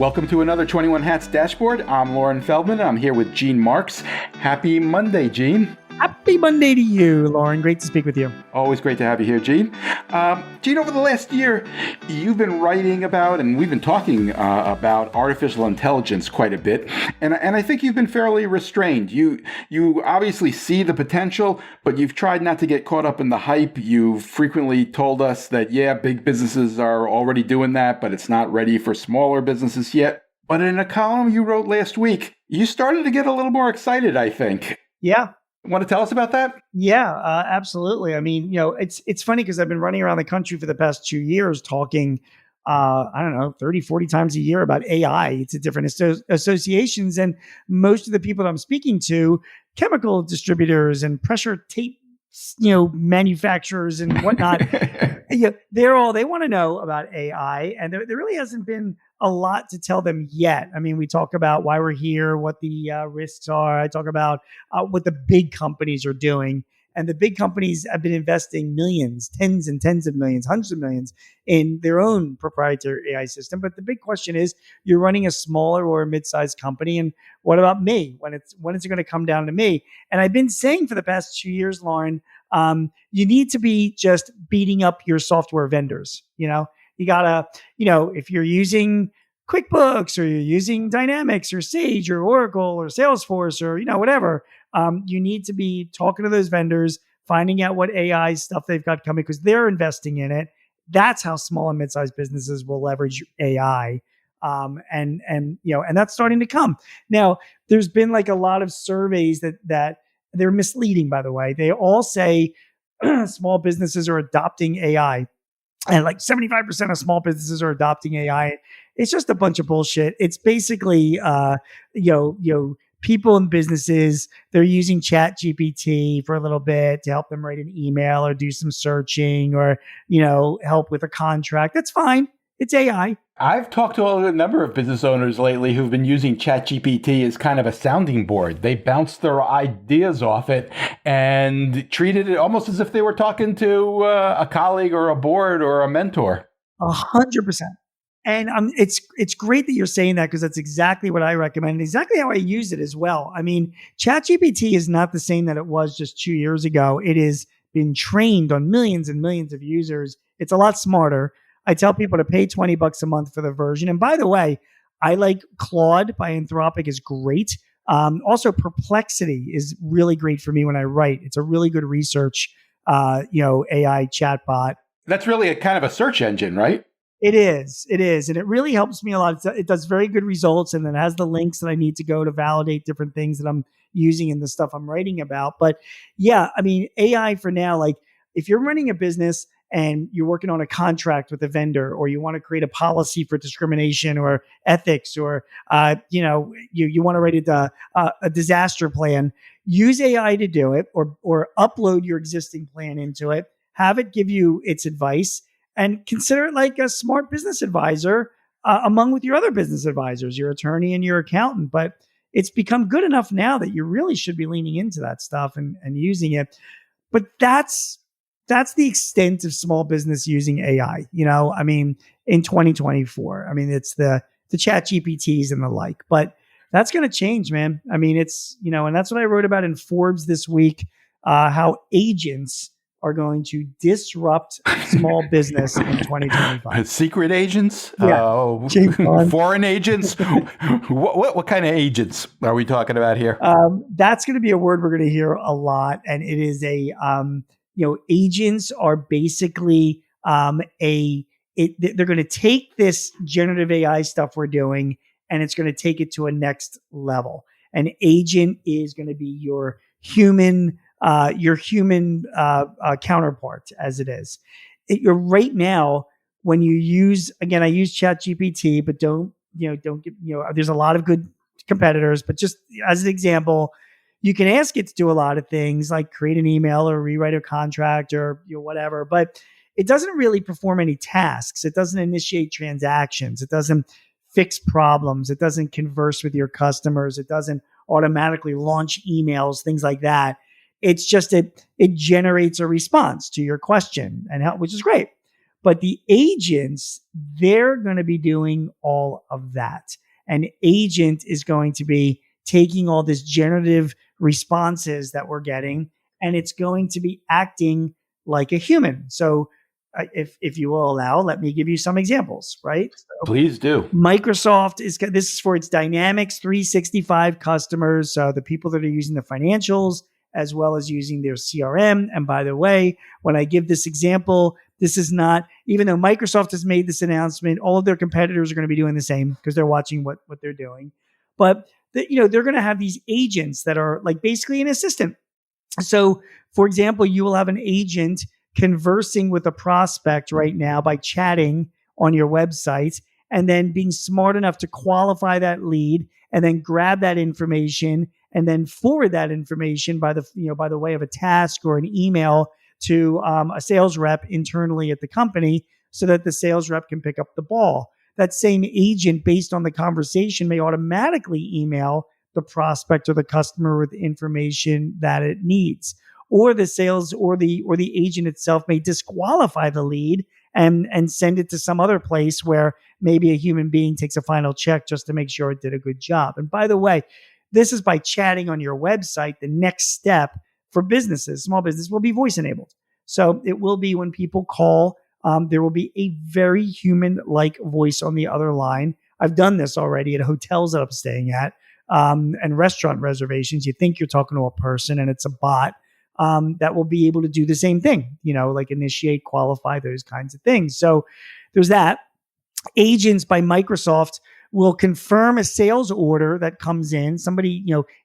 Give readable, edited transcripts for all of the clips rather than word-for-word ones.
Welcome to another 21 Hats Dashboard. I'm Lauren Feldman. I'm here with Gene Marks. Happy Monday, Gene. Happy Monday to you, Lauren. Great to speak with you. Always great to have you here, Gene. Gene, over the last year, you've been writing about, and we've been talking about artificial intelligence quite a bit, and I think you've been fairly restrained. You obviously see the potential, but you've tried not to get caught up in the hype. You've frequently told us that, yeah, big businesses are already doing that, but it's not ready for smaller businesses yet. But in a column you wrote last week, you started to get a little more excited, I think. Yeah. Want to tell us about that? Yeah, absolutely. I mean, it's funny because I've been running around the country for the past 2 years talking, 30, 40 times a year about AI to different associations. And most of the people that I'm speaking to, chemical distributors and pressure tape, manufacturers and whatnot, they want to know about AI. And there really hasn't been a lot to tell them yet. I mean, we talk about why we're here, what the risks are. I talk about what the big companies are doing. And the big companies have been investing millions, tens and tens of millions, hundreds of millions in their own proprietary AI system. But the big question is, you're running a smaller or a mid-sized company. And what about me? When is it going to come down to me? And I've been saying for the past 2 years, Lauren, you need to be just beating up your software vendors. You gotta, if you're using QuickBooks or you're using Dynamics or Sage or Oracle or Salesforce or, whatever, you need to be talking to those vendors, finding out what AI stuff they've got coming because they're investing in it. That's how small and mid-sized businesses will leverage AI. And that's starting to come. Now, there's been like a lot of surveys that they're misleading, by the way. They all say small businesses are adopting AI. And like 75% of small businesses are adopting AI. It's just a bunch of bullshit. It's basically, people in businesses, they're using Chat GPT for a little bit to help them write an email or do some searching or, help with a contract. That's fine. It's AI. I've talked to a number of business owners lately who've been using ChatGPT as kind of a sounding board. They bounce their ideas off it and treated it almost as if they were talking to a colleague or a board or a mentor. 100%. And it's great that you're saying that because that's exactly what I recommend and exactly how I use it as well. I mean, ChatGPT is not the same that it was just 2 years ago. It has been trained on millions and millions of users. It's a lot smarter. I tell people to pay $20 a month for the version. And by the way, I like Claude by Anthropic is great. Also, Perplexity is really great for me when I write. It's a really good research, AI chatbot. That's really a kind of a search engine, right? It is. And it really helps me a lot. It does very good results and then has the links that I need to go to validate different things that I'm using in the stuff I'm writing about. But yeah, I mean, AI for now, like if you're running a business and you're working on a contract with a vendor, or you want to create a policy for discrimination or ethics, or you want to write a disaster plan, use AI to do it, or upload your existing plan into it, have it give you its advice, and consider it like a smart business advisor among with your other business advisors, your attorney and your accountant. But it's become good enough now that you really should be leaning into that stuff and using it. But that's the extent of small business using AI, I mean, in 2024. I mean, it's the Chat GPTs and the like, but that's going to change, man. I mean, it's, and that's what I wrote about in Forbes this week, how agents are going to disrupt small business in 2025. Secret agents? Yeah. Foreign agents? What kind of agents are we talking about here? That's going to be a word we're going to hear a lot. And it is agents are basically they're going to take this generative AI stuff we're doing, and it's going to take it to a next level. An agent is going to be your human counterpart, as it is. Right now, when you use, again, I use ChatGPT, but don't get, there's a lot of good competitors, but just as an example, you can ask it to do a lot of things like create an email or rewrite a contract or whatever, but it doesn't really perform any tasks. It doesn't initiate transactions. It doesn't fix problems. It doesn't converse with your customers. It doesn't automatically launch emails, things like that. It's just it generates a response to your question, which is great. But the agents, they're going to be doing all of that. An agent is going to be taking all this generative responses that we're getting, and it's going to be acting like a human. So, if you will allow, let me give you some examples. Right? So, Please do. Microsoft this is for its Dynamics 365 customers, the people that are using the financials as well as using their CRM. And by the way, when I give this example, this is not, even though Microsoft has made this announcement, all of their competitors are going to be doing the same because they're watching what they're doing. But they're going to have these agents that are like basically an assistant. So, for example, you will have an agent conversing with a prospect right now by chatting on your website and then being smart enough to qualify that lead and then grab that information and then forward that information by the way of a task or an email to a sales rep internally at the company so that the sales rep can pick up the ball. That same agent, based on the conversation, may automatically email the prospect or the customer with information that it needs. Or the sales or the agent itself may disqualify the lead and send it to some other place where maybe a human being takes a final check just to make sure it did a good job. And by the way, this is by chatting on your website. The next step for businesses, small business, will be voice enabled. So it will be when people call, there will be a very human-like voice on the other line. I've done this already at hotels that I'm staying at and restaurant reservations. You think you're talking to a person and it's a bot that will be able to do the same thing, like initiate, qualify, those kinds of things. So there's that. Agents by Microsoft will confirm a sales order that comes in. Somebody,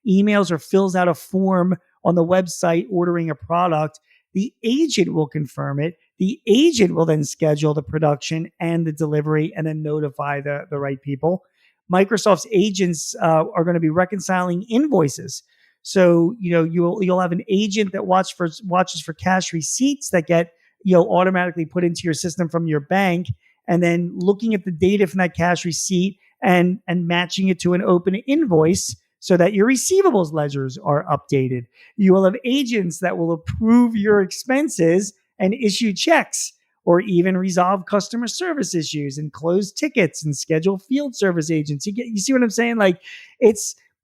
emails or fills out a form on the website ordering a product. The agent will confirm it. The agent will then schedule the production and the delivery and then notify the right people. Microsoft's agents are going to be reconciling invoices. So, you'll have an agent that watches for cash receipts that get, automatically put into your system from your bank, and then looking at the data from that cash receipt and matching it to an open invoice so that your receivables ledgers are updated. You will have agents that will approve your expenses and issue checks, or even resolve customer service issues and close tickets and schedule field service agents. You see what I'm saying? Like,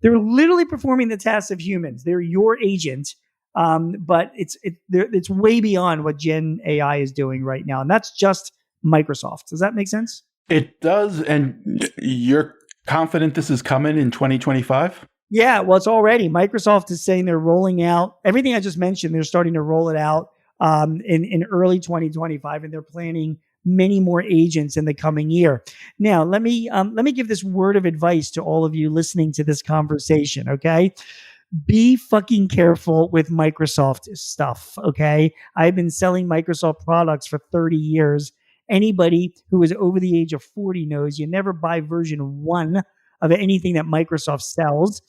they're literally performing the tasks of humans. They're your agent, but it's way beyond what Gen AI is doing right now, and that's just Microsoft. Does that make sense? It does, and you're confident this is coming in 2025? Yeah, well, it's already. Microsoft is saying they're rolling out everything I just mentioned. They're starting to roll it out in early 2025, and they're planning many more agents in the coming year. Now, let me give this word of advice to all of you listening to this conversation. Okay, be fucking careful with Microsoft stuff. Okay, I've been selling Microsoft products for 30 years. Anybody who is over the age of 40 knows you never buy version 1 of anything that Microsoft sells.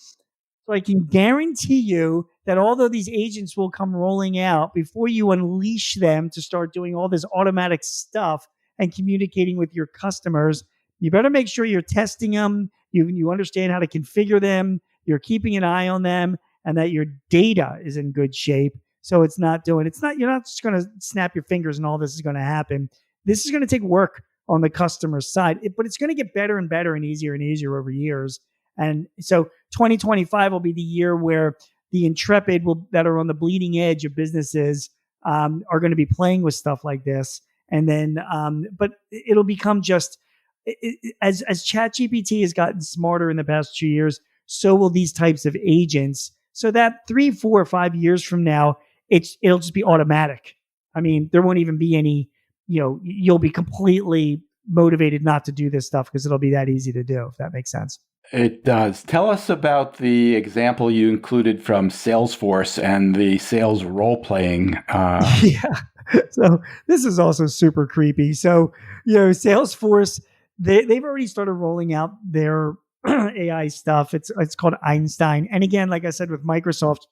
So I can guarantee you that although these agents will come rolling out, before you unleash them to start doing all this automatic stuff and communicating with your customers, you better make sure you're testing them, you understand how to configure them, you're keeping an eye on them, and that your data is in good shape. So you're not just going to snap your fingers and all this is going to happen. This is going to take work on the customer side, but it's going to get better and better and easier over years. And so 2025 will be the year where the intrepid that are on the bleeding edge of businesses are going to be playing with stuff like this. And then, but it'll become just as ChatGPT has gotten smarter in the past 2 years, so will these types of agents. So that 3, 4, or 5 years from now, it'll just be automatic. I mean, there won't even be any. You'll be completely motivated not to do this stuff because it'll be that easy to do, if that makes sense. It does. Tell us about the example you included from Salesforce and the sales role-playing. Yeah. So this is also super creepy. So, Salesforce, they've already started rolling out their AI stuff. It's called Einstein. And again, like I said, with Microsoft,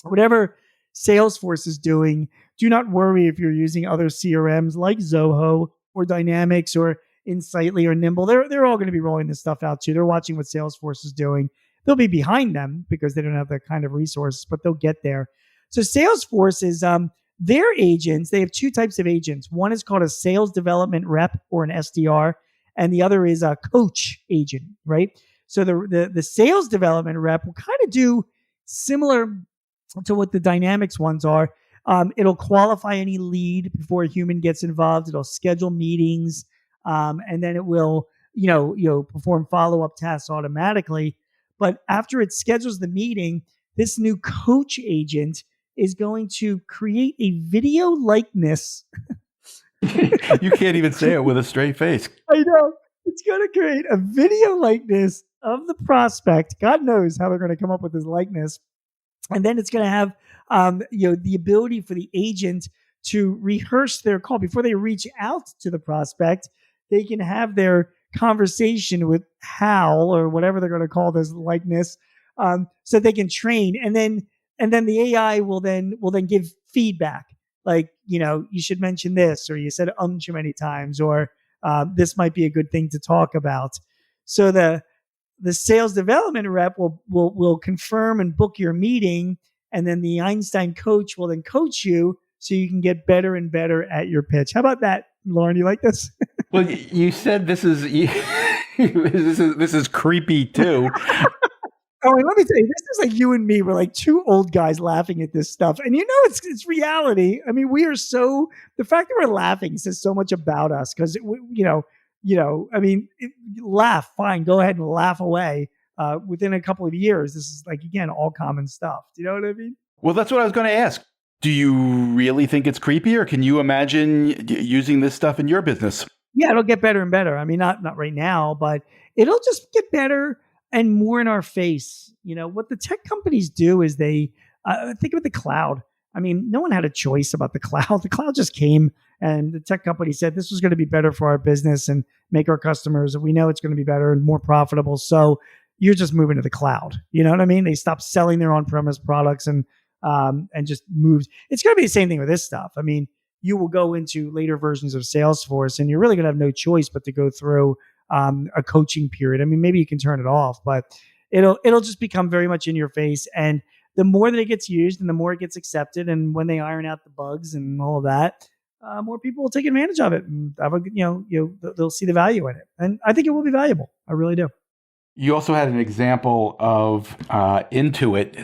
whatever Salesforce is doing, do not worry if you're using other CRMs like Zoho or Dynamics or Insightly or Nimble. They're all going to be rolling this stuff out too. They're watching what Salesforce is doing. They'll be behind them because they don't have that kind of resources, but they'll get there. So Salesforce is Their agents, they have two types of agents. One is called a sales development rep or an SDR, and the other is a coach agent, right? So the sales development rep will kind of do similar to what the dynamics ones are. It'll qualify any lead before a human gets involved. It'll schedule meetings, and then it will, perform follow up tasks automatically. But after it schedules the meeting, this new coach agent is going to create a video likeness. You can't even say it with a straight face. I know. It's going to create a video likeness of the prospect. God knows how they're going to come up with this likeness. And then it's going to have, the ability for the agent to rehearse their call before they reach out to the prospect. They can have their conversation with Hal or whatever they're going to call this likeness, so they can train, and then the AI will then give feedback, like, you should mention this, or you said too many times, or this might be a good thing to talk about. So the sales development rep will confirm and book your meeting, and then the Einstein coach will then coach you so you can get better and better at your pitch. How about that, Lauren? You like this? Well, you said this is this is creepy too. Oh, and let me tell you, this is like you and me. We're like two old guys laughing at this stuff, and it's reality. I mean, we are so, the fact that we're laughing says so much about us, because I mean, laugh, fine, go ahead and laugh away. Within a couple of years, this is like, again, all common stuff. Do you know what I mean? Well, that's what I was going to ask. Do you really think it's creepy, or can you imagine using this stuff in your business? Yeah, it'll get better and better. I mean, not right now, but it'll just get better and more in our face. What the tech companies do is they think about the cloud. I mean, no one had a choice about the cloud. The cloud just came, and the tech company said this was going to be better for our business and make our customers. We know it's going to be better and more profitable. So you're just moving to the cloud. You know what I mean? They stopped selling their on-premise products and just moved. It's going to be the same thing with this stuff. I mean, you will go into later versions of Salesforce, and you're really going to have no choice but to go through a coaching period. I mean, maybe you can turn it off, but it'll just become very much in your face. And the more that it gets used, and the more it gets accepted, and when they iron out the bugs and all of that, more people will take advantage of it, and they'll see the value in it. And I think it will be valuable. I really do. You also had an example of Intuit.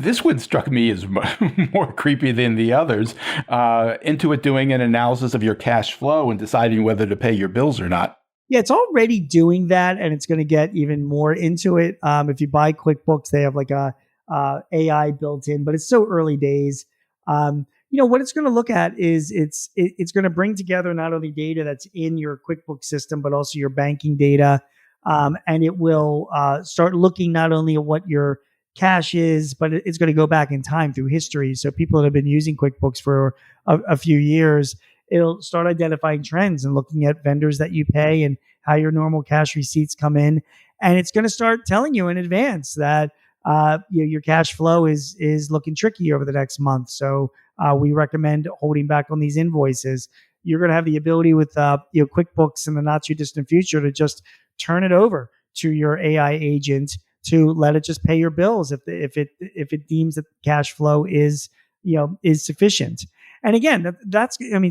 This one struck me as more creepy than the others. Intuit doing an analysis of your cash flow and deciding whether to pay your bills or not. Yeah, it's already doing that, and it's going to get even more into it. If you buy QuickBooks, they have like a AI built in, but it's so early days. What it's going to look at is it's going to bring together not only data that's in your QuickBooks system, but also your banking data. And it will start looking not only at what your cash is, but it's going to go back in time through history. So people that have been using QuickBooks for a few years, it'll start identifying trends and looking at vendors that you pay and how your normal cash receipts come in. And it's going to start telling you in advance that your cash flow is looking tricky over the next month. So we recommend holding back on these invoices. You're going to have the ability with QuickBooks in the not too distant future to just turn it over to your AI agent to let it just pay your bills if it deems that cash flow is sufficient. And again,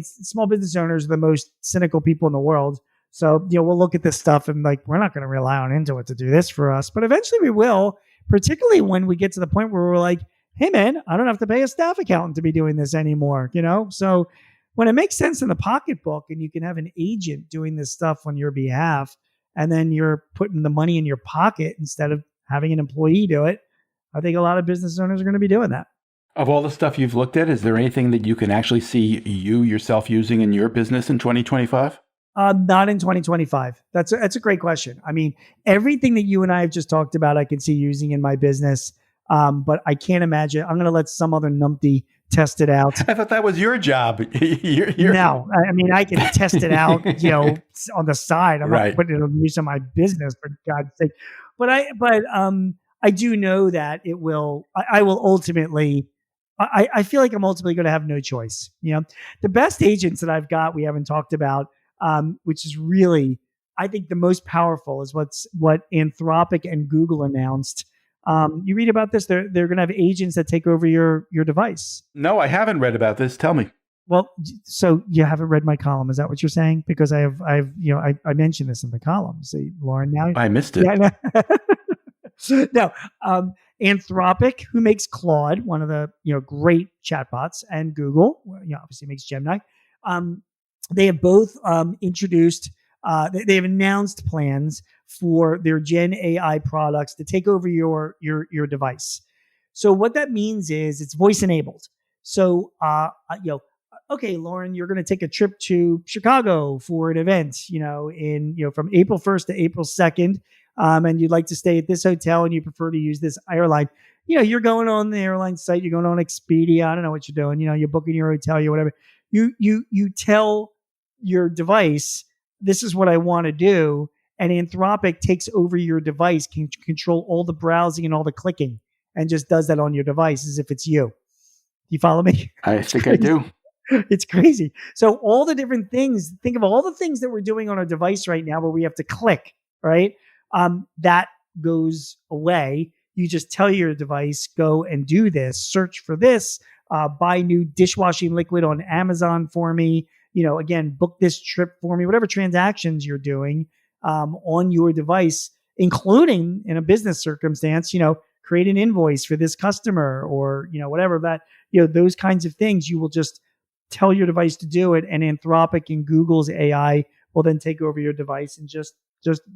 small business owners are the most cynical people in the world. So we'll look at this stuff and we're not going to rely on Intuit to do this for us, but eventually we will. Particularly when we get to the point where we're like, hey man, I don't have to pay a staff accountant to be doing this anymore. So when it makes sense in the pocketbook and you can have an agent doing this stuff on your behalf, and then you're putting the money in your pocket instead of having an employee do it, I think a lot of business owners are going to be doing that. Of all the stuff you've looked at, is there anything that you can actually see you yourself using in your business in 2025? Not in 2025. That's a great question. I mean, everything that you and I have just talked about, I can see using in my business, but I can't imagine. I'm going to let some other numpty test it out. I thought that was your job. No, I mean, I can test it out, on the side. I'm right. not putting it on use of my business, for God's sake. But I do know that it will. I will ultimately. I feel like I'm ultimately going to have no choice. The best agents that I've got, we haven't talked about, which is really, I think, the most powerful is what Anthropic and Google announced. You read about this. They're going to have agents that take over your device. No, I haven't read about this. Tell me. Well, so you haven't read my column. Is that what you're saying? Because I mentioned this in the column. See, Lauren, now I missed it. yeah, no, no. Anthropic, who makes Claude, one of the great chatbots, and Google, obviously makes Gemini. They have both introduced. They have announced plans for their Gen AI products to take over your device. So what that means is it's voice enabled. So okay, Lauren, you're going to take a trip to Chicago for an event, from April 1st to April 2nd, and you'd like to stay at this hotel and you prefer to use this airline. You're going on the airline site, you're going on Expedia. I don't know what you're doing. You're booking your hotel, or whatever. You tell your device, this is what I want to do, and Anthropic takes over your device, can control all the browsing and all the clicking, and just does that on your device as if it's you. You follow me? I think I do. It's crazy. So all the different things, think of all the things that we're doing on our device right now where we have to click, right? That goes away. You just tell your device, go and do this, search for this, buy new dishwashing liquid on Amazon for me, again, book this trip for me, whatever transactions you're doing on your device, including in a business circumstance, create an invoice for this customer or, whatever that, those kinds of things, you will just tell your device to do it, and Anthropic and Google's AI will then take over your device and just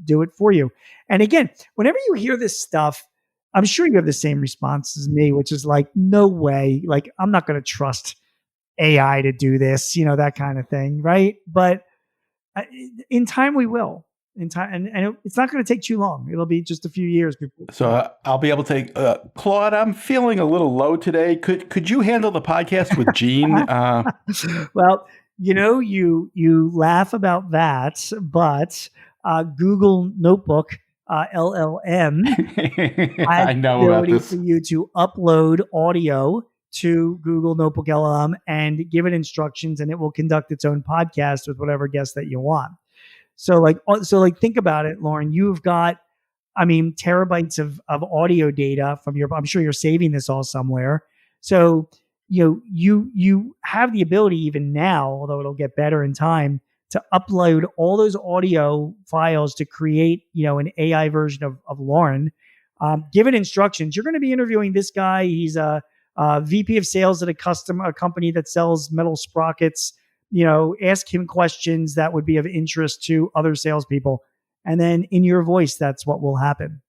do it for you. And again, whenever you hear this stuff, I'm sure you have the same response as me, which is like, no way, like I'm not going to trust AI to do this, that kind of thing, right? But in time we will. In time, and it's not going to take too long. It'll be just a few years before. So I'll be able to take Claude. I'm feeling a little low today. Could you handle the podcast with Gene? Well, you laugh about that, but Google Notebook LLM I know about this. for you to upload audio to Google Notebook LLM and give it instructions, and it will conduct its own podcast with whatever guest that you want. So think about it, Lauren. You've got, terabytes of audio data from I'm sure you're saving this all somewhere. So, you have the ability even now, although it'll get better in time, to upload all those audio files to create, an AI version of Lauren. Give it instructions. You're going to be interviewing this guy. He's a VP of sales at a company that sells metal sprockets. Ask him questions that would be of interest to other salespeople. And then in your voice, that's what will happen.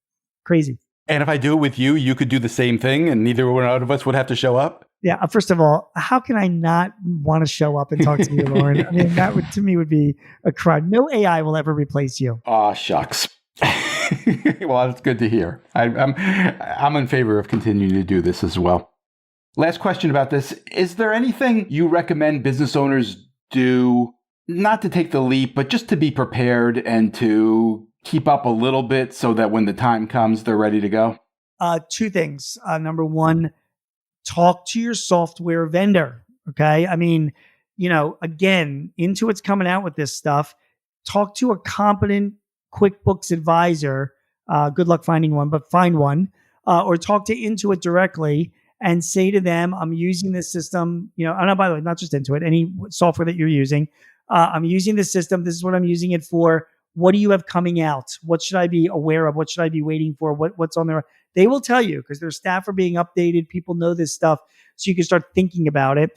Crazy. And if I do it with you, you could do the same thing and neither one of us would have to show up? Yeah. First of all, how can I not want to show up and talk to you, Lauren? That would, to me, would be a crime. No AI will ever replace you. Aw, shucks. Well, that's good to hear. I'm in favor of continuing to do this as well. Last question about this. Is there anything you recommend business owners do, not to take the leap, but just to be prepared and to keep up a little bit so that when the time comes, they're ready to go? Two things. Number one, talk to your software vendor. Okay. Again, Intuit's coming out with this stuff. Talk to a competent QuickBooks advisor. Good luck finding one, but find one, or talk to Intuit directly and say to them, I'm using this system, and by the way, not just Intuit, any software that you're using. I'm using this system. This is what I'm using it for. What do you have coming out? What should I be aware of? What should I be waiting for? What's on there? They will tell you because their staff are being updated. People know this stuff. So you can start thinking about it.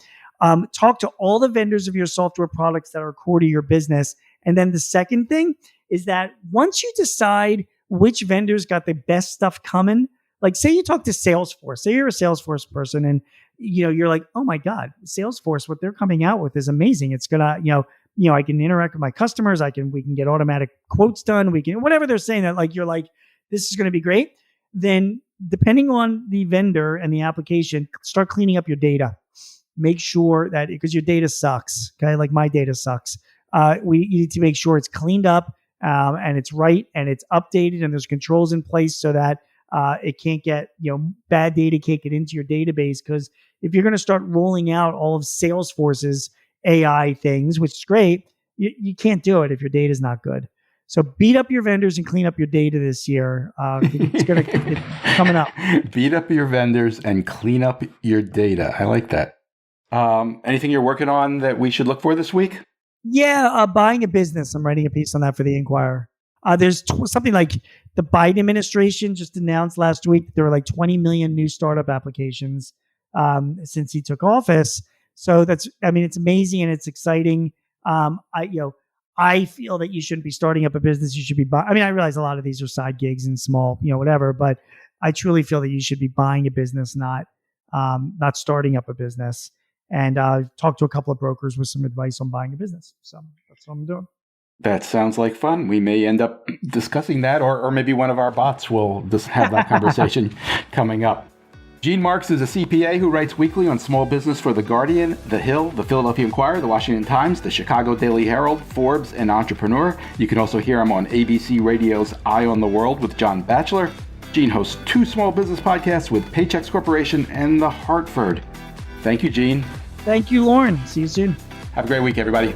Talk to all the vendors of your software products that are core to your business. And then the second thing is that once you decide which vendors got the best stuff coming, like say you talk to Salesforce, say you're a Salesforce person and you're like, oh my God, Salesforce, what they're coming out with is amazing. It's gonna, I can interact with my customers. We can get automatic quotes done. We can, whatever they're saying that you're like, this is going to be great. Then depending on the vendor and the application, start cleaning up your data. Make sure that, because your data sucks. Okay. Like my data sucks. You need to make sure it's cleaned up and it's right and it's updated and there's controls in place so that it can't get, bad data can't get into your database. Because if you're going to start rolling out all of Salesforce's AI things, which is great, you can't do it if your data is not good. So beat up your vendors and clean up your data this year. It's coming up. Beat up your vendors and clean up your data. I like that. Anything you're working on that we should look for this week? Yeah, buying a business. I'm writing a piece on that for the Inquirer. There's something like the Biden administration just announced last week that there were like 20 million new startup applications since he took office. So it's amazing and it's exciting. I feel that you shouldn't be starting up a business. You should be I realize a lot of these are side gigs and small, whatever, but I truly feel that you should be buying a business, not starting up a business. And talked to a couple of brokers with some advice on buying a business. So that's what I'm doing. That sounds like fun. We may end up discussing that, or maybe one of our bots will just have that conversation coming up. Gene Marks is a CPA who writes weekly on small business for The Guardian, The Hill, The Philadelphia Inquirer, The Washington Times, The Chicago Daily Herald, Forbes, and Entrepreneur. You can also hear him on ABC Radio's Eye on the World with John Batchelor. Gene hosts 2 small business podcasts with Paychex Corporation and The Hartford. Thank you, Gene. Thank you, Lauren. See you soon. Have a great week, everybody.